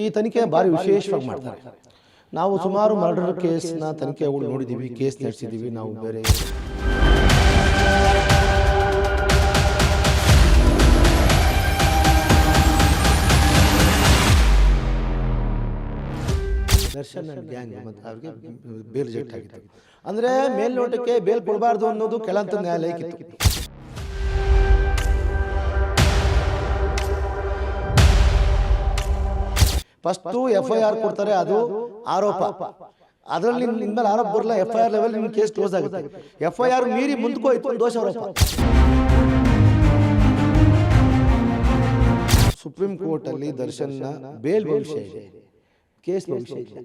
ಈ ತನಿಖೆ ಭಾರಿ ವಿಶೇಷವಾಗಿ ಮಾಡ್ತಾರೆ. ನಾವು ಸುಮಾರು ಮರ್ಡರ್ ಕೇಸ್ನ ತನಿಖೆಗಳು ನೋಡಿದ್ದೀವಿ, ಕೇಸ್ ನಡೆಸಿದ್ದೀವಿ. ನಾವು ಬೇರೆ ದರ್ಶನ್ ಅಂಡ್ ಗ್ಯಾಂಗ್ ಮತ್ತು ಅವ್ರಿಗೆ ಬೇಲ್ ರಿಜೆಕ್ಟ್ ಆಗಿತ್ತು. ಅಂದರೆ ಮೇಲ್ನೋಟಕ್ಕೆ ಬೇಲ್ ಕೊಡಬಾರ್ದು ಅನ್ನೋದು ಕೆಳಂತ ನ್ಯಾಯಾಲಯಕ್ಕಿತ್ತು. ಫಸ್ಟು FIR ಕೊಡ್ತಾರೆ, ಅದು ಆರೋಪ. ಅದರಲ್ಲಿ ನಿನ್ಮೇಲೆ ಆರೋಪ ಬರಲ್ಲ, FIR ಲೆವೆಲ್ ನಿಮ್ಮ ಕೇಸ್ ಕ್ಲೋಸ್ ಆಗುತ್ತೆ. FIR ಮೀರಿ ಮುಂದಕ್ಕೋಯ್ತು ದೋಷಾರೋಪ. ಸುಪ್ರೀಂ ಕೋರ್ಟಲ್ಲಿ ದರ್ಶನ್ನ ಬೇಲ್ ಭವಿಷ್ಯ ಇದೆ, ಕೇಸ್ ಭವಿಷ್ಯ ಇದೆ.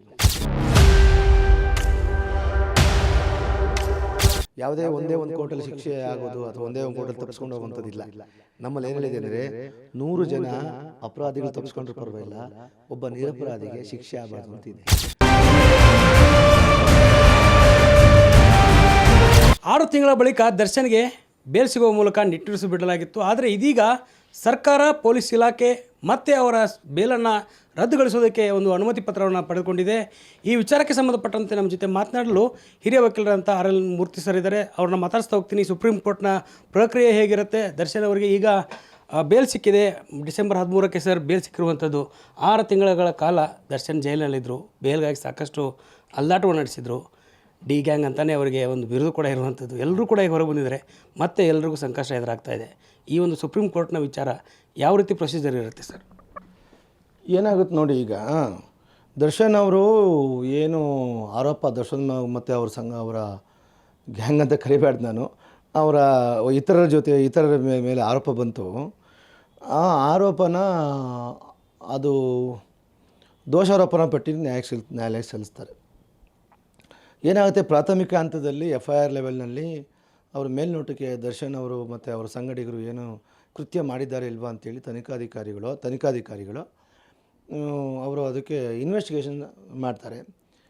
ಯಾವುದೇ ಒಂದೇ ಒಂದು ಕೋರ್ಟಲ್ಲಿ ಶಿಕ್ಷೆ ಆಗೋದು ಅಥವಾ ಒಂದೇ ಒಂದು ಕೋರ್ಟಲ್ಲಿ ತಪ್ಪಿಸ್ಕೊಂಡು ಹೋಗುವಂಥದ್ದಿಲ್ಲ. ನಮ್ಮಲ್ಲಿ ಏನು ಹೇಳಿದೆ ಅಂದರೆ 100 ಜನ ಅಪರಾಧಿಗಳು ತಪ್ಪಿಸ್ಕೊಂಡ್ರೆ ಪರವಾಗಿಲ್ಲ, ಒಬ್ಬ ನಿರಪರಾಧಿಗೆ ಶಿಕ್ಷೆ ಆಗಬಾರ್ದು ಅಂತಿದೆ. 6 ತಿಂಗಳ ಬಳಿಕ ದರ್ಶನ್ಗೆ ಬೇಲ್ ಸಿಗುವ ಮೂಲಕ ನಿಟ್ಟುರಿಸಿ ಬಿಡಲಾಗಿತ್ತು. ಆದರೆ ಇದೀಗ ಸರ್ಕಾರ, ಪೊಲೀಸ್ ಇಲಾಖೆ ಮತ್ತೆ ಅವರ ಬೇಲನ್ನು ರದ್ದುಗೊಳಿಸೋದಕ್ಕೆ ಒಂದು ಅನುಮತಿ ಪತ್ರವನ್ನು ಪಡೆದುಕೊಂಡಿದೆ. ಈ ವಿಚಾರಕ್ಕೆ ಸಂಬಂಧಪಟ್ಟಂತೆ ನಮ್ಮ ಜೊತೆ ಮಾತನಾಡಲು ಹಿರಿಯ ವಕೀಲರಂತ RL ಮೂರ್ತಿ ಸರ್ ಇದ್ದಾರೆ. ಅವ್ರನ್ನ ಮಾತಾಡಿಸ್ತಾ ಹೋಗ್ತೀನಿ. ಸುಪ್ರೀಂ ಕೋರ್ಟ್ನ ಪ್ರಕ್ರಿಯೆ ಹೇಗಿರುತ್ತೆ? ದರ್ಶನ್ ಅವರಿಗೆ ಈಗ ಬೇಲ್ ಸಿಕ್ಕಿದೆ. ಡಿಸೆಂಬರ್ 13ಕ್ಕೆ ಸರ್ ಬೇಲ್ ಸಿಕ್ಕಿರುವಂಥದ್ದು. 6 ತಿಂಗಳ ಕಾಲ ದರ್ಶನ್ ಜೈಲಿನಲ್ಲಿದ್ದರು. ಬೇಲ್ಗಾಗಿ ಸಾಕಷ್ಟು ಅಲ್ಲಾಟವನ್ನು ನಡೆಸಿದರು. ಡಿ ಗ್ಯಾಂಗ್ ಅಂತಲೇ ಅವರಿಗೆ ಒಂದು ಬಿರುದು ಕೂಡ ಇರುವಂಥದ್ದು. ಎಲ್ಲರೂ ಕೂಡ ಈಗ ಹೊರಗೆ ಬಂದಿದ್ದಾರೆ. ಮತ್ತೆ ಎಲ್ರಿಗೂ ಸಂಕಷ್ಟ ಎದುರಾಗ್ತಾ ಇದೆ. ಈ ಒಂದು ಸುಪ್ರೀಂ ಕೋರ್ಟ್ನ ವಿಚಾರ ಯಾವ ರೀತಿ ಪ್ರೊಸೀಜರ್ ಇರುತ್ತೆ ಸರ್? ಏನಾಗುತ್ತೆ ನೋಡಿ, ಈಗ ದರ್ಶನ್ ಅವರು ಏನು ಆರೋಪ, ದರ್ಶನ್ ಮತ್ತು ಅವ್ರ ಸಂಘ, ಅವರ ಗ್ಯಾಂಗ್ ಅಂತ ಕರಿಬೇಡ್ದು ನಾನು, ಅವರ ಇತರರ ಮೇಲೆ ಆರೋಪ ಬಂತು. ಆ ಆರೋಪನ ಅದು ದೋಷಾರೋಪಣ ಪಟ್ಟಿ ನ್ಯಾಯಾಲಯಕ್ಕೆ ಸಲ್ಲಿಸ್ತಾರೆ. ಏನಾಗುತ್ತೆ, ಪ್ರಾಥಮಿಕ ಹಂತದಲ್ಲಿ FIR ಲೆವೆಲ್ನಲ್ಲಿ ಅವ್ರ ಮೇಲ್ನೋಟಕ್ಕೆ ದರ್ಶನ್ ಅವರು ಮತ್ತು ಅವರ ಸಂಗಡಿಗರು ಏನು ಕೃತ್ಯ ಮಾಡಿದ್ದಾರೆ ಇಲ್ವಾ ಅಂತೇಳಿ ತನಿಖಾಧಿಕಾರಿಗಳು ಅವರು ಅದಕ್ಕೆ ಇನ್ವೆಸ್ಟಿಗೇಷನ್ ಮಾಡ್ತಾರೆ.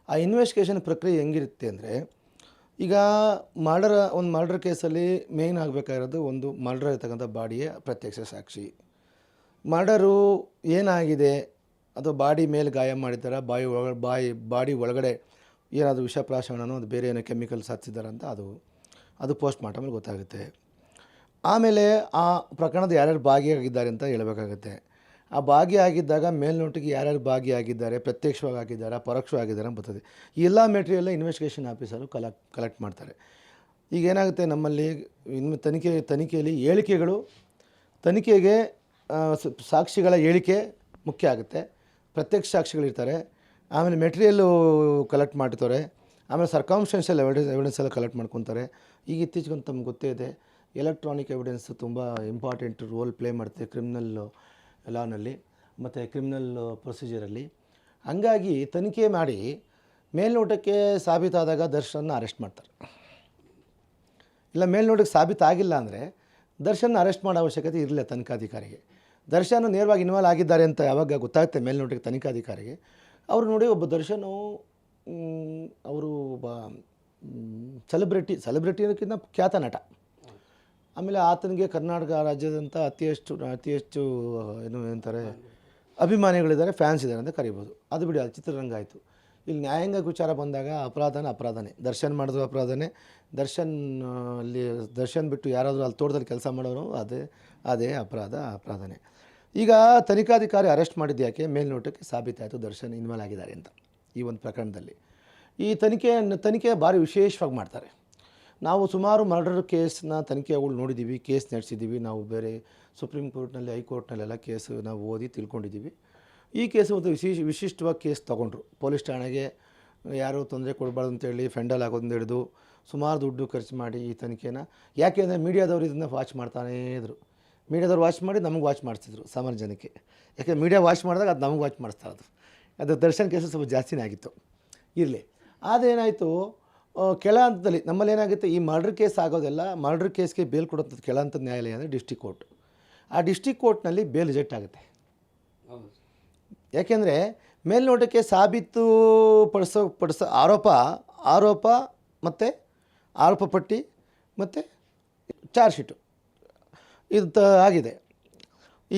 ಆ ಇನ್ವೆಸ್ಟಿಗೇಷನ್ ಪ್ರಕ್ರಿಯೆ ಹೆಂಗಿರುತ್ತೆ ಅಂದರೆ, ಈಗ ಒಂದು ಮರ್ಡರ್ ಕೇಸಲ್ಲಿ ಮೇಯ್ನ್ ಆಗಬೇಕಾಗಿರೋದು ಒಂದು ಮರ್ಡರ್ ಇರ್ತಕ್ಕಂಥ ಬಾಡಿಯ ಪ್ರತ್ಯಕ್ಷ ಸಾಕ್ಷಿ. ಮರ್ಡರು ಏನಾಗಿದೆ, ಅದು ಬಾಡಿ ಮೇಲೆ ಗಾಯ ಮಾಡಿದ್ದಾರೆ, ಬಾಡಿ ಒಳಗಡೆ ಏನಾದರೂ ವಿಷಪ್ರಾಶನನೋ ಅದು ಬೇರೆ ಏನೋ ಕೆಮಿಕಲ್ಸ್ ಹಚ್ಚಿದ್ದಾರೆ ಅಂತ ಅದು ಪೋಸ್ಟ್ ಮಾರ್ಟಮಲ್ಲಿ ಗೊತ್ತಾಗುತ್ತೆ. ಆಮೇಲೆ ಆ ಪ್ರಕರಣದ ಯಾರ್ಯಾರು ಭಾಗಿಯಾಗಿದ್ದಾರೆ ಅಂತ ಹೇಳಬೇಕಾಗುತ್ತೆ. ಆ ಭಾಗಿಯಾಗಿದ್ದಾಗ ಮೇಲ್ನೋಟಿಗೆ ಯಾರ್ಯಾರು ಭಾಗಿಯಾಗಿದ್ದಾರೆ, ಪ್ರತ್ಯಕ್ಷವಾಗಿ ಆಗಿದ್ದಾರೆ, ಪರೋಕ್ಷವಾಗಿದ್ದಾರೆ ಅಂತ ಬರ್ತದೆ. ಈ ಎಲ್ಲ ಮೆಟೀರಿಯಲ್ ಇನ್ವೆಸ್ಟಿಗೇಷನ್ ಆಫೀಸರು ಕಲೆಕ್ಟ್ ಮಾಡ್ತಾರೆ. ಈಗ ಏನಾಗುತ್ತೆ, ನಮ್ಮಲ್ಲಿ ತನಿಖೆಯಲ್ಲಿ ತನಿಖೆಗೆ ಸಾಕ್ಷಿಗಳ ಹೇಳಿಕೆ ಮುಖ್ಯ ಆಗುತ್ತೆ. ಪ್ರತ್ಯಕ್ಷ ಸಾಕ್ಷಿಗಳಿರ್ತಾರೆ, ಆಮೇಲೆ ಮೆಟೀರಿಯಲ್ಲು ಕಲೆಕ್ಟ್ ಮಾಡ್ತಾರೆ, ಆಮೇಲೆ ಸರ್ಕಮ್ಸ್ಟೆನ್ಷಿಯಲ್ ಎವಿಡೆನ್ಸ್ ಎಲ್ಲ ಕಲೆಕ್ಟ್ ಮಾಡ್ಕೊತಾರೆ. ಈಗ ಇತ್ತೀಚೆಗೆ ತಮ್ಗೆ ಗೊತ್ತೇ ಇದೆ, ಎಲೆಕ್ಟ್ರಾನಿಕ್ ಎವಿಡೆನ್ಸ್ ತುಂಬ ಇಂಪಾರ್ಟೆಂಟ್ ರೋಲ್ ಪ್ಲೇ ಮಾಡುತ್ತೆ ಕ್ರಿಮಿನಲ್ ಲಾನಲ್ಲಿ ಮತ್ತು ಕ್ರಿಮಿನಲ್ ಪ್ರೊಸೀಜರಲ್ಲಿ. ಹಂಗಾಗಿ ತನಿಖೆ ಮಾಡಿ ಮೇಲ್ನೋಟಕ್ಕೆ ಸಾಬೀತಾದಾಗ ದರ್ಶನ್ನ ಅರೆಸ್ಟ್ ಮಾಡ್ತಾರೆ. ಇಲ್ಲ ಮೇಲ್ನೋಟಕ್ಕೆ ಸಾಬೀತಾಗಿಲ್ಲ ಅಂದರೆ ದರ್ಶನ್ನ ಅರೆಸ್ಟ್ ಮಾಡೋ ಅವಶ್ಯಕತೆ ಇರಲಿಲ್ಲ ತನಿಖಾಧಿಕಾರಿಗೆ. ದರ್ಶನ್ ನೇರವಾಗಿ ಇನ್ವಾಲ್ವ್ ಆಗಿದ್ದಾರೆ ಅಂತ ಯಾವಾಗ ಗೊತ್ತಾಗುತ್ತೆ ಮೇಲ್ನೋಟಕ್ಕೆ ತನಿಖಾಧಿಕಾರಿಗೆ, ಅವರು ನೋಡಿ ಒಬ್ಬ ದರ್ಶನು ಅವರು ಒಬ್ಬ ಸೆಲೆಬ್ರಿಟಿ ಅನ್ನೋಕ್ಕಿಂತ ಖ್ಯಾತ ನಟ. ಆಮೇಲೆ ಆತನಿಗೆ ಕರ್ನಾಟಕ ರಾಜ್ಯದಂಥ ಅತಿ ಹೆಚ್ಚು ಏನು ಅಂತಾರೆ ಅಭಿಮಾನಿಗಳಿದ್ದಾರೆ, ಫ್ಯಾನ್ಸ್ ಇದ್ದಾರೆ ಅಂತ ಕರಿಬೋದು. ಅದು ಬಿಡಿ, ಅದು ಚಿತ್ರರಂಗ ಆಯಿತು. ಇಲ್ಲಿ ನ್ಯಾಯಾಂಗ ವಿಚಾರ ಬಂದಾಗ ಅಪರಾಧನೇ. ದರ್ಶನ್ ಮಾಡಿದ್ರು ಅಪರಾಧನೇ. ದರ್ಶನ್ ಬಿಟ್ಟು ಯಾರಾದರೂ ಅಲ್ಲಿ ತೋಟದಲ್ಲಿ ಕೆಲಸ ಮಾಡೋರು ಅದೇ ಅಪರಾಧನೇ. ಈಗ ತನಿಖಾಧಿಕಾರಿ ಅರೆಸ್ಟ್ ಮಾಡಿದ್ದು ಯಾಕೆ? ಮೇಲ್ನೋಟಕ್ಕೆ ಸಾಬೀತಾಯಿತು ದರ್ಶನ್ ಇನ್ವಾಲ್ವ್ ಆಗಿದ್ದಾರೆ ಅಂತ ಈ ಒಂದು ಪ್ರಕರಣದಲ್ಲಿ. ಈ ತನಿಖೆ ಭಾರಿ ವಿಶೇಷವಾಗಿ ಮಾಡ್ತಾರೆ. ನಾವು ಸುಮಾರು ಮರ್ಡರ್ ಕೇಸ್ನ ತನಿಖೆಗಳು ನೋಡಿದ್ದೀವಿ, ಕೇಸ್ ನಡೆಸಿದ್ದೀವಿ. ನಾವು ಬೇರೆ ಸುಪ್ರೀಂ ಕೋರ್ಟ್ನಲ್ಲಿ, ಹೈಕೋರ್ಟ್ನಲ್ಲೆಲ್ಲ ಕೇಸು ನಾವು ಓದಿ ತಿಳ್ಕೊಂಡಿದ್ದೀವಿ. ಈ ಕೇಸು ಒಂದು ವಿಶಿಷ್ಟವಾಗಿ ಕೇಸ್ ತೊಗೊಂಡ್ರು. ಪೊಲೀಸ್ ಠಾಣೆಗೆ ಯಾರೂ ತೊಂದರೆ ಕೊಡಬಾರ್ದು ಅಂತೇಳಿ ಫೆಂಡಲ್ ಆಗೋದನ್ನ ಹಿಡಿದು ಸುಮಾರು ದುಡ್ಡು ಖರ್ಚು ಮಾಡಿ ಈ ತನಿಖೆನ, ಯಾಕೆಂದರೆ ಮೀಡಿಯಾದವರು ಇದನ್ನು ವಾಚ್ ಮಾಡ್ತಾನೇ ಇದ್ರು. ಮೀಡಿಯಾದವ್ರು ವಾಚ್ ಮಾಡಿ ನಮಗೆ ವಾಚ್ ಮಾಡಿಸ್ತಿದ್ರು ಸಾಮಾನ್ಯ ಜನಕ್ಕೆ. ಯಾಕೆ ಮೀಡಿಯಾ ವಾಚ್ ಮಾಡಿದಾಗ ಅದು ನಮಗೆ ವಾಚ್ ಮಾಡಿಸ್ತಾ ಅದು ದರ್ಶನ್ ಕೇಸು ಸ್ವಲ್ಪ ಜಾಸ್ತಿನೇ ಆಗಿತ್ತು. ಇರಲಿ, ಅದೇನಾಯಿತು, ಕೆಳ ಹಂತದಲ್ಲಿ ನಮ್ಮಲ್ಲಿ ಏನಾಗುತ್ತೆ, ಈ ಮರ್ಡರ್ ಕೇಸ್ ಆಗೋದೆಲ್ಲ, ಮರ್ಡರ್ ಕೇಸ್ಗೆ ಬೇಲ್ ಕೊಡೋಂಥದ್ದು ಕೆಳ ಹಂತದ ನ್ಯಾಯಾಲಯ ಅಂದರೆ ಡಿಸ್ಟಿಕ್ ಕೋರ್ಟ್. ಆ ಡಿಸ್ಟಿಕ್ ಕೋರ್ಟ್ನಲ್ಲಿ ಬೇಲ್ ರಿಜೆಕ್ಟ್ ಆಗುತ್ತೆ. ಯಾಕೆಂದರೆ ಮೇಲ್ನೋಟಕ್ಕೆ ಸಾಬೀತು ಪಡಿಸೋ ಆರೋಪ ಮತ್ತು ಆರೋಪ ಪಟ್ಟಿ ಮತ್ತು ಚಾರ್ಜ್ ಶೀಟು ಇದು ಆಗಿದೆ.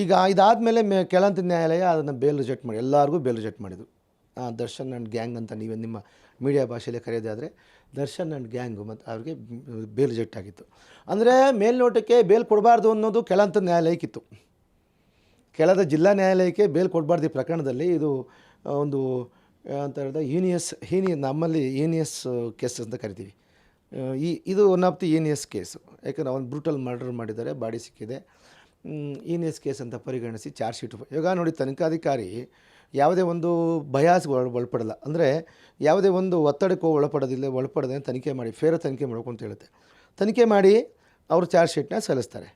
ಈಗ ಇದಾದಮೇಲೆ ಕೆಳಂತ ನ್ಯಾಯಾಲಯ ಅದನ್ನು ಬೇಲ್ ರಿಜೆಕ್ಟ್ ಮಾಡಿ ಎಲ್ಲರಿಗೂ ಬೇಲ್ ರಿಜೆಕ್ಟ್ ಮಾಡಿದ್ದು. ದರ್ಶನ್ ಆ್ಯಂಡ್ ಗ್ಯಾಂಗ್ ಅಂತ ನೀವೇ ನಿಮ್ಮ ಮೀಡಿಯಾ ಭಾಷೆಯಲ್ಲಿ ಕರೆಯೋದಾದರೆ ದರ್ಶನ್ ಆ್ಯಂಡ್ ಗ್ಯಾಂಗು ಮತ್ತು ಅವ್ರಿಗೆ ಬೇಲ್ ರಿಜೆಕ್ಟ್ ಆಗಿತ್ತು. ಅಂದರೆ ಮೇಲ್ನೋಟಕ್ಕೆ ಬೇಲ್ ಕೊಡಬಾರ್ದು ಅನ್ನೋದು ಕೆಳಂತ ನ್ಯಾಯಾಲಯಕ್ಕಿತ್ತು. ಕೆಳದ ಜಿಲ್ಲಾ ನ್ಯಾಯಾಲಯಕ್ಕೆ ಬೇಲ್ ಕೊಡಬಾರ್ದು ಈ ಪ್ರಕರಣದಲ್ಲಿ. ಇದು ಒಂದು ಅಂತ ಹೇಳಿದ್ರೆ ನಮ್ಮಲ್ಲಿ ಹೀನಿಯಸ್ ಕೇಸ್ ಅಂತ ಕರಿತೀವಿ. ಇದು one of the heinous case. ಯಾಕಂದರೆ ಅವನು ಬ್ರೂಟಲ್ ಮರ್ಡರ್ ಮಾಡಿದ್ದಾರೆ, ಬಾಡಿ ಸಿಕ್ಕಿದೆ. ಹೀನಿಯಸ್ ಕೇಸ್ ಅಂತ ಪರಿಗಣಿಸಿ ಚಾರ್ಜ್ ಶೀಟ್. ಇವಾಗ ನೋಡಿ, ತನಿಖಾಧಿಕಾರಿ ಯಾವುದೇ ಒಂದು ಬಯಾಸ್ಗೆ ಒಳಪಡಲ್ಲ. ಅಂದರೆ ಯಾವುದೇ ಒಂದು ಒತ್ತಡಕ್ಕೂ ಒಳಪಡದೆ ತನಿಖೆ ಮಾಡಿ ಫೇರ್ ತನಿಖೆ ಮಾಡಬೇಕು ಅಂತ ಹೇಳುತ್ತೆ. ತನಿಖೆ ಮಾಡಿ ಅವರು ಚಾರ್ಜ್ ಶೀಟ್ನ ಸಲ್ಲಿಸ್ತಾರೆ.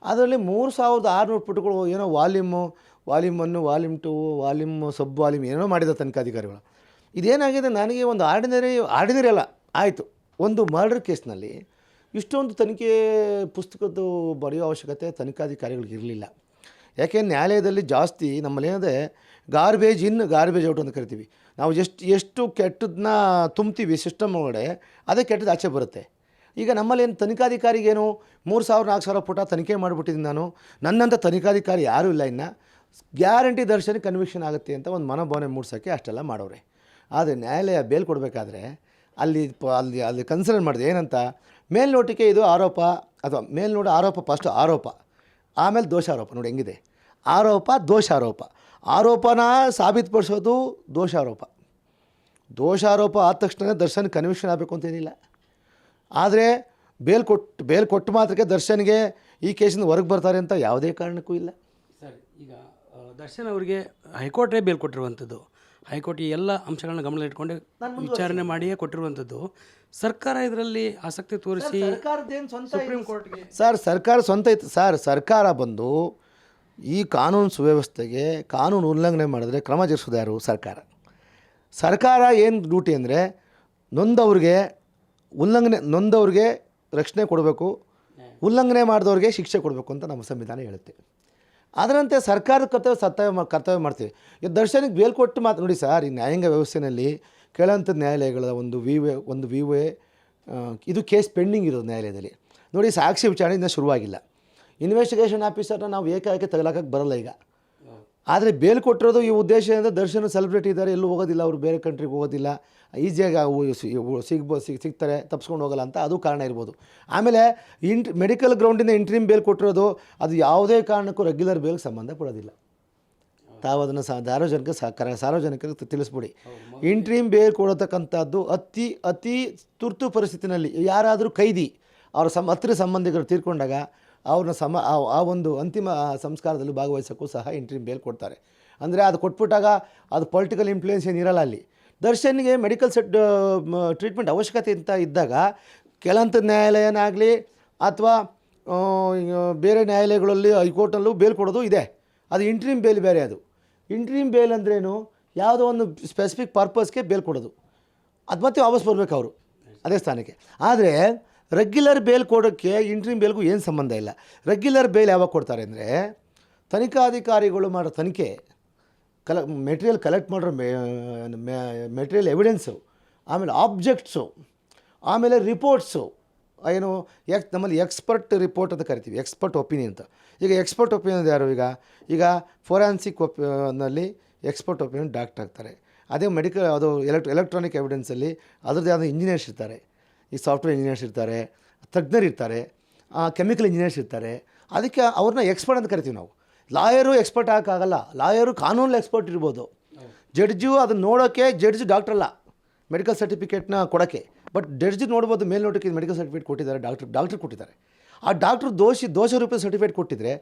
ಅದರಲ್ಲಿ 3600 ಪುಟಗಳು ಏನೋ ವಾಲ್ಯೂಮ್ 1, ವಾಲ್ಯೂಮ್ 2, ವಾಲ್ಯೂಮ್ ಸಬ್ ವಾಲ್ಯೂಮ್ ಏನೋ ಮಾಡಿದ ತನಿಖಾಧಿಕಾರಿಗಳು. ಇದೇನಾಗಿದೆ, ನನಗೆ ಒಂದು ಆರ್ಡಿನರಿ ಅಲ್ಲ ಆಯಿತು, ಒಂದು ಮರ್ಡರ್ ಕೇಸ್ನಲ್ಲಿ ಇಷ್ಟೊಂದು ತನಿಖೆ ಪುಸ್ತಕದ್ದು ಬರೆಯೋ ಅವಶ್ಯಕತೆ ತನಿಖಾಧಿಕಾರಿಗಳಿಗೆ ಇರಲಿಲ್ಲ. ಯಾಕೆ ನ್ಯಾಯಾಲಯದಲ್ಲಿ ಜಾಸ್ತಿ ನಮ್ಮಲ್ಲಿ ಏನಿದೆ, ಗಾರ್ಬೇಜ್ ಇನ್ ಗಾರ್ಬೇಜ್ ಔಟ್ ಅಂತ ಕರಿತೀವಿ. ನಾವು ಎಷ್ಟು ಕೆಟ್ಟದನ್ನ ತುಂಬ್ತೀವಿ ಸಿಸ್ಟಮ್ ಒಳಗಡೆ, ಅದೇ ಕೆಟ್ಟದ್ದು ಆಚೆ ಬರುತ್ತೆ. ಈಗ ನಮ್ಮಲ್ಲಿ ಏನು ತನಿಖಾಧಿಕಾರಿಗೇನು 3000-4000 ಪುಟ ತನಿಖೆ ಮಾಡಿಬಿಟ್ಟಿದ್ದೀನಿ ನಾನು, ನನ್ನಂಥ ತನಿಖಾಧಿಕಾರಿ ಯಾರೂ ಇಲ್ಲ, ಇನ್ನು ಗ್ಯಾರಂಟಿ ದರ್ಶನ ಕನ್ವಿಕ್ಷನ್ ಆಗುತ್ತೆ ಅಂತ ಒಂದು ಮನೋಭಾವನೆ ಮೂಡ್ಸೋಕ್ಕೆ ಅಷ್ಟೆಲ್ಲ ಮಾಡೋರೆ. ಆದರೆ ನ್ಯಾಯಾಲಯ ಬೇಲ್ ಕೊಡಬೇಕಾದ್ರೆ ಅಲ್ಲಿ ಕನ್ಸಿಡರ್ ಮಾಡಿದೆ ಏನಂತ, ಮೇಲ್ನೋಟಿಕೆ ಇದು ಆರೋಪ ಅಥವಾ ಮೇಲ್ನೋಟ ಆರೋಪ, ಫಸ್ಟ್ ಆರೋಪ ಆಮೇಲೆ ದೋಷಾರೋಪ. ನೋಡಿ ಹೆಂಗಿದೆ, ಆರೋಪ ದೋಷಾರೋಪ. ಆರೋಪನ ಸಾಬೀತುಪಡಿಸೋದು ದೋಷಾರೋಪ. ದೋಷಾರೋಪ ಆದ ತಕ್ಷಣ ದರ್ಶನ್ ಕನ್ವಿಕ್ಷನ್ ಆಗಬೇಕು ಅಂತೇನಿಲ್ಲ. ಆದರೆ ಬೇಲ್ ಕೊಟ್ಟು ಮಾತ್ರಕ್ಕೆ ದರ್ಶನ್ಗೆ ಈ ಕೇಸಿಂದ ಹೊರಗೆ ಬರ್ತಾರೆ ಅಂತ ಯಾವುದೇ ಕಾರಣಕ್ಕೂ ಇಲ್ಲ. ಸರ್, ಈಗ ದರ್ಶನ್ ಅವರಿಗೆ ಹೈಕೋರ್ಟೇ ಬೇಲ್ ಕೊಟ್ಟಿರುವಂಥದ್ದು. ಹೈಕೋರ್ಟ್ ಈ ಎಲ್ಲ ಅಂಶಗಳನ್ನ ಗಮನ ಇಟ್ಕೊಂಡು ವಿಚಾರಣೆ ಮಾಡಿಯೇ ಕೊಟ್ಟಿರುವಂಥದ್ದು. ಸರ್ಕಾರ ಇದರಲ್ಲಿ ಆಸಕ್ತಿ ತೋರಿಸಿ ಸುಪ್ರೀಂ ಕೋರ್ಟ್ಗೆ ಸರ್ಕಾರ ಸ್ವಂತ ಇತ್ತು ಸರ್. ಸರ್ಕಾರ ಬಂದು ಈ ಕಾನೂನು ಸುವ್ಯವಸ್ಥೆಗೆ ಕಾನೂನು ಉಲ್ಲಂಘನೆ ಮಾಡಿದ್ರೆ ಕ್ರಮ ಜರುಗಿಸೋದು ಯಾರು? ಸರ್ಕಾರ ಏನು ಡ್ಯೂಟಿ ಅಂದರೆ ನೊಂದವ್ರಿಗೆ ರಕ್ಷಣೆ ಕೊಡಬೇಕು, ಉಲ್ಲಂಘನೆ ಮಾಡಿದವ್ರಿಗೆ ಶಿಕ್ಷೆ ಕೊಡಬೇಕು ಅಂತ ನಮ್ಮ ಸಂವಿಧಾನ ಹೇಳುತ್ತೆ. ಅದರಂತೆ ಸರ್ಕಾರದ ಕರ್ತವ್ಯ ಮಾಡ್ತೀವಿ. ಈ ದರ್ಶನಿಗೆ ಬೇಲ್ ಕೊಟ್ಟು ಮಾತು ನೋಡಿ ಸರ್, ಈ ನ್ಯಾಯಾಂಗ ವ್ಯವಸ್ಥೆಯಲ್ಲಿ ಕೆಳಹಂತದ ನ್ಯಾಯಾಲಯಗಳ ಒಂದು ವಿ ವೇ ಇದು ಕೇಸ್ ಪೆಂಡಿಂಗ್ ಇರೋದು ನ್ಯಾಯಾಲಯದಲ್ಲಿ. ನೋಡಿ, ಸಾಕ್ಷಿ ವಿಚಾರಣೆ ಇನ್ನೂ ಶುರುವಾಗಿಲ್ಲ. ಇನ್ವೆಸ್ಟಿಗೇಷನ್ ಆಫೀಸರ್ನ ನಾವು ಏಕಾಏಕಿ ತಗೊಳಕ್ಕೆ ಬರಲ್ಲ ಈಗ. ಆದರೆ ಬೇಲ್ ಕೊಟ್ಟಿರೋದು ಈ ಉದ್ದೇಶ ಅಂದರೆ ದರ್ಶನ ಸೆಲೆಬ್ರಿಟಿ ಇದ್ದಾರೆ, ಎಲ್ಲೂ ಹೋಗೋದಿಲ್ಲ, ಅವರು ಬೇರೆ ಕಂಟ್ರಿಗೆ ಹೋಗೋದಿಲ್ಲ, ಈಸಿಯಾಗಿ ಸಿಗ್ತಾರೆ, ತಪ್ಪಿಸ್ಕೊಂಡು ಹೋಗಲ್ಲ ಅಂತ ಅದು ಕಾರಣ ಇರ್ಬೋದು. ಆಮೇಲೆ ಮೆಡಿಕಲ್ ಗ್ರೌಂಡಿಂದ ಇಂಟ್ರೀಮ್ ಬೇಲ್ ಕೊಟ್ಟಿರೋದು ಅದು ಯಾವುದೇ ಕಾರಣಕ್ಕೂ ರೆಗ್ಯುಲರ್ ಬೇಲ್ಗೆ ಸಂಬಂಧ ಪಡೋದಿಲ್ಲ. ತಾವು ಅದನ್ನು ಸಾರ್ವಜನಿಕರಿಗೆ ತಿಳಿಸ್ಬಿಡಿ. ಇಂಟ್ರೀಮ್ ಬೇಲ್ ಕೊಡತಕ್ಕಂಥದ್ದು ಅತಿ ತುರ್ತು ಪರಿಸ್ಥಿತಿನಲ್ಲಿ ಯಾರಾದರೂ ಕೈದಿ ಅವರ ಹತ್ತಿರ ಸಂಬಂಧಿಕರು ತೀರ್ಕೊಂಡಾಗ ಅವ್ರನ್ನ ಆ ಒಂದು ಅಂತಿಮ ಸಂಸ್ಕಾರದಲ್ಲಿ ಭಾಗವಹಿಸೋಕ್ಕೂ ಸಹ ಇಂಟ್ರೀಮ್ ಬೇಲ್ ಕೊಡ್ತಾರೆ. ಅಂದರೆ ಅದು ಕೊಟ್ಬಿಟ್ಟಾಗ ಅದು ಪೊಲಿಟಿಕಲ್ ಇನ್ಫ್ಲೂಯೆನ್ಸ್ ಏನಿರಲ್ಲ ಅಲ್ಲಿ. ದರ್ಶನ್ಗೆ ಮೆಡಿಕಲ್ ಟ್ರೀಟ್ಮೆಂಟ್ ಅವಶ್ಯಕತೆ ಅಂತ ಇದ್ದಾಗ ಕೆಳಹಂತದ ನ್ಯಾಯಾಲಯನಾಗಲಿ ಅಥವಾ ಬೇರೆ ನ್ಯಾಯಾಲಯಗಳಲ್ಲಿ ಹೈಕೋರ್ಟಲ್ಲೂ ಬೇಲ್ ಕೊಡೋದು ಇದೆ. ಅದು ಇಂಟ್ರೀಮ್ ಬೇಲ್ ಬೇರೆ. ಅದು ಇಂಟ್ರೀಮ್ ಬೇಲ್ ಅಂದ್ರೇನು, ಯಾವುದೋ ಒಂದು ಸ್ಪೆಸಿಫಿಕ್ ಪರ್ಪಸ್ಗೆ ಬೇಲ್ ಕೊಡೋದು, ಅದು ಮತ್ತೆ ವಾಪಸ್ ಬರಬೇಕು ಅವರು ಅದೇ ಸ್ಥಾನಕ್ಕೆ. ಆದರೆ ರೆಗ್ಯುಲರ್ ಬೇಲ್ ಕೊಡೋಕ್ಕೆ ಇಂಟ್ರೀಮ್ ಬೇಲ್ಗೂ ಏನು ಸಂಬಂಧ ಇಲ್ಲ. ರೆಗ್ಯುಲರ್ ಬೇಲ್ ಯಾವಾಗ ಕೊಡ್ತಾರೆ ಅಂದರೆ, ತನಿಖಾಧಿಕಾರಿಗಳು ಮಾಡೋ ತನಿಖೆ ಮೆಟೀರಿಯಲ್ ಕಲೆಕ್ಟ್ ಮಾಡಿರೋ ಮೆಟೀರಿಯಲ್ ಎವಿಡೆನ್ಸು, ಆಮೇಲೆ ಆಬ್ಜೆಕ್ಟ್ಸು, ಆಮೇಲೆ ರಿಪೋರ್ಟ್ಸು, ಏನು ನಮ್ಮಲ್ಲಿ ಎಕ್ಸ್ಪರ್ಟ್ ರಿಪೋರ್ಟ್ ಅಂತ ಕರಿತೀವಿ, ಎಕ್ಸ್ಪರ್ಟ್ ಒಪಿನಿಯನ್ ಅಂತ. ಈಗ ಎಕ್ಸ್ಪರ್ಟ್ ಒಪಿನಿಯನ್ ಯಾರು? ಈಗ ಫೋರೆನ್ಸಿಕ್ ನಲ್ಲಿ ಎಕ್ಸ್ಪರ್ಟ್ ಒಪಿನಿಯನ್ ಡಾಕ್ಟರ್ ಆಗ್ತಾರೆ. ಅದೇ ಅದು ಎಲೆಕ್ಟ್ರಾನಿಕ್ ಎವಿಡೆನ್ಸಲ್ಲಿ ಅದರದ್ದೇ ಆದ ಇಂಜಿನಿಯರ್ಸ್ ಇರ್ತಾರೆ, ಈ ಸಾಫ್ಟ್ವೇರ್ ಇಂಜಿನಿಯರ್ಸ್ ಇರ್ತಾರೆ, ತಜ್ಞರು ಇರ್ತಾರೆ, ಕೆಮಿಕಲ್ ಇಂಜಿನಿಯರ್ಸ್ ಇರ್ತಾರೆ. ಅದಕ್ಕೆ ಅವ್ರನ್ನ ಎಕ್ಸ್ಪರ್ಟ್ ಅಂತ ಕರಿತೀವಿ ನಾವು. ಲಾಯರು ಎಕ್ಸ್ಪರ್ಟ್ ಆಗೋಕ್ಕಾಗಲ್ಲ. ಲಾಯರು ಕಾನೂನಲ್ಲಿ ಎಕ್ಸ್ಪರ್ಟ್ ಇರ್ಬೋದು, ಜಡ್ಜು ಅದನ್ನು ನೋಡೋಕ್ಕೆ ಜಡ್ಜ್ ಡಾಕ್ಟ್ರಲ್ಲ ಮೆಡಿಕಲ್ ಸರ್ಟಿಫಿಕೇಟ್ನ ಕೊಡೋಕ್ಕೆ. ಬಟ್ ಜಡ್ಜ್ ನೋಡ್ಬೋದು, ಮೇಲ್ನೋಟಕ್ಕೆ ಮೆಡಿಕಲ್ ಸರ್ಟಿಫಿಕೇಟ್ ಕೊಟ್ಟಿದ್ದಾರೆ, ಡಾಕ್ಟ್ರ್ ಕೊಟ್ಟಿದ್ದಾರೆ. ಆ ಡಾಕ್ಟ್ರು ದೋಷ ರೂಪದ ಸರ್ಟಿಫಿಕೇಟ್ ಕೊಟ್ಟಿದ್ರೆ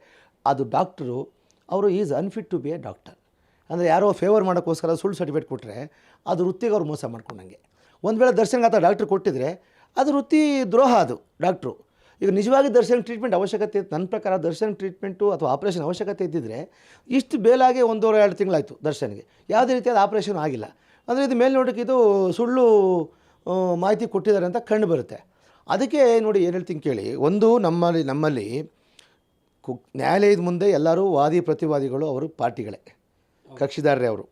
ಅದು ಡಾಕ್ಟ್ರು ಅವರು is unfit to be a doctor. ಅಂದರೆ ಯಾರೋ ಫೇವರ್ ಮಾಡೋಕ್ಕೋಸ್ಕರ ಸುಳ್ಳು ಸರ್ಟಿಫಿಕೇಟ್ ಕೊಟ್ಟರೆ ಅದು ವೃತ್ತಿಗೆ ಅವ್ರು ಮೋಸ ಮಾಡ್ಕೊಂಡಂಗೆ. ಒಂದು ವೇಳೆ ದರ್ಶನ್ಗೆ ಆತ ಡಾಕ್ಟ್ರ್ ಕೊಟ್ಟಿದ್ರೆ ಅದು ವೃತ್ತಿ ದ್ರೋಹ. ಅದು ಡಾಕ್ಟ್ರು ಈಗ ನಿಜವಾಗಿ ದರ್ಶನ್ ಟ್ರೀಟ್ಮೆಂಟ್ ಅವಶ್ಯಕತೆ, ನನ್ನ ಪ್ರಕಾರ ದರ್ಶನ್ ಟ್ರೀಟ್ಮೆಂಟು ಅಥವಾ ಆಪ್ರೇಷನ್ ಅವಶ್ಯಕತೆ ಇದ್ದಿದ್ದರೆ ಇಷ್ಟು ಬೇಲಾಗಿ 1.5-2 ತಿಂಗಳಾಯಿತು ದರ್ಶನ್ಗೆ, ಯಾವುದೇ ರೀತಿಯಾದ ಆಪ್ರೇಷನ್ ಆಗಿಲ್ಲ. ಅಂದರೆ ಇದು ಮೇಲ್ನೋಟಕ್ಕೆ ಇದು ಸುಳ್ಳು ಮಾಹಿತಿ ಕೊಟ್ಟಿದ್ದಾರೆ ಅಂತ ಕಂಡು ಬರುತ್ತೆ. ಅದಕ್ಕೆ ನೋಡಿ ಏನು ಹೇಳ್ತೀನಿ ಕೇಳಿ. ಒಂದು ನಮ್ಮಲ್ಲಿ ನ್ಯಾಯಾಲಯದ ಮುಂದೆ ಎಲ್ಲರೂ ವಾದಿ ಪ್ರತಿವಾದಿಗಳು ಅವರು ಪಾರ್ಟಿಗಳೇ, ಕಕ್ಷಿದಾರರೇ ಅವರು.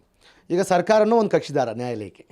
ಈಗ ಸರ್ಕಾರನೂ ಒಂದು ಕಕ್ಷಿದಾರ ನ್ಯಾಯಾಲಯಕ್ಕೆ.